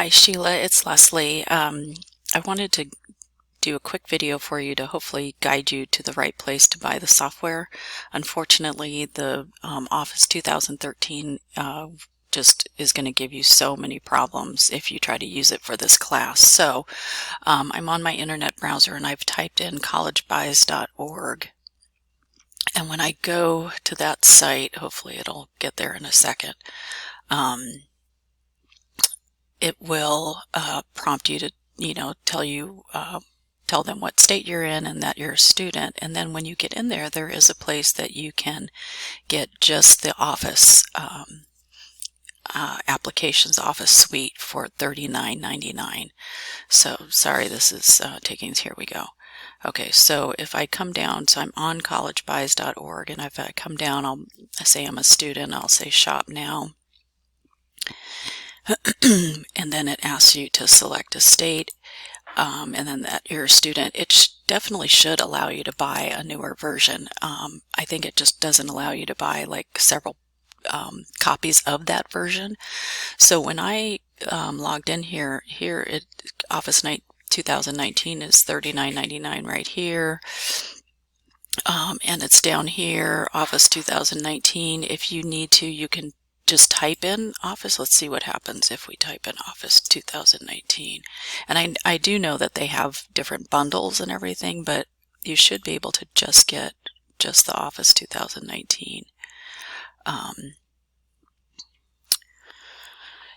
Hi Sheila, it's Leslie. I wanted to do a quick video for you to hopefully guide you to the right place to buy the software. Unfortunately, the Office 2013 just is going to give you so many problems if you try to use it for this class. So I'm on my internet browser and I've typed in collegebuys.org. And when I go to that site, hopefully it'll get there in a second, it will prompt you to, tell them what state you're in and that you're a student. And then when you get in there, there is a place that you can get just the Office applications, Office Suite for $39.99. So sorry, this is taking, here we go. Okay, so if I come down, so I'm on collegebuys.org, and if I come down, I'll say I'm a student, I'll say shop now. And then it asks you to select a state, and then that you're a student. It definitely should allow you to buy a newer version. I think it just doesn't allow you to buy like several copies of that version. So when I logged in here Office 2019 is $39.99 right here. And it's down here, Office 2019. If you need to, you can just type in Office. Let's see what happens if we type in Office 2019. And I do know that they have different bundles and everything, but you should be able to just get just the Office 2019.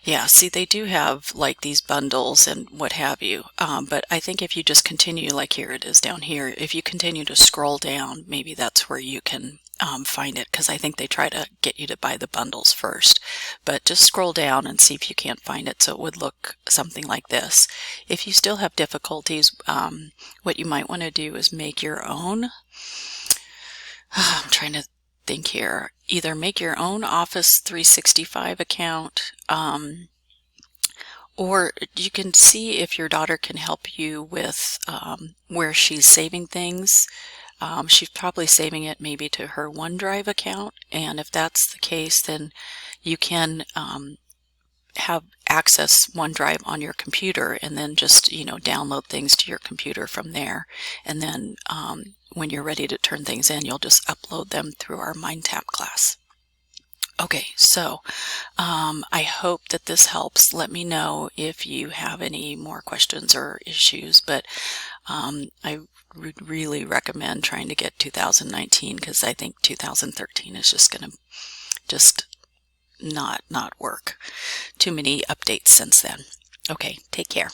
Yeah, see, they do have like these bundles and what have you, but I think if you just continue, like here it is down here, if you continue to scroll down, maybe that's where you can find it, because I think they try to get you to buy the bundles first. But just scroll down and see if you can't find it. So it would look something like this. If you still have difficulties, what you might want to do is make your own. I'm trying to think here. Either make your own Office 365 account, or you can see if your daughter can help you with where she's saving things. She's probably saving it maybe to her OneDrive account, and if that's the case, then you can have access OneDrive on your computer, and then just download things to your computer from there. And then when you're ready to turn things in, you'll just upload them through our MindTap class. Okay, so I hope that this helps. Let me know if you have any more questions or issues, but I would really recommend trying to get 2019, because I think 2013 is just going to not work. Too many updates since then. Okay, take care.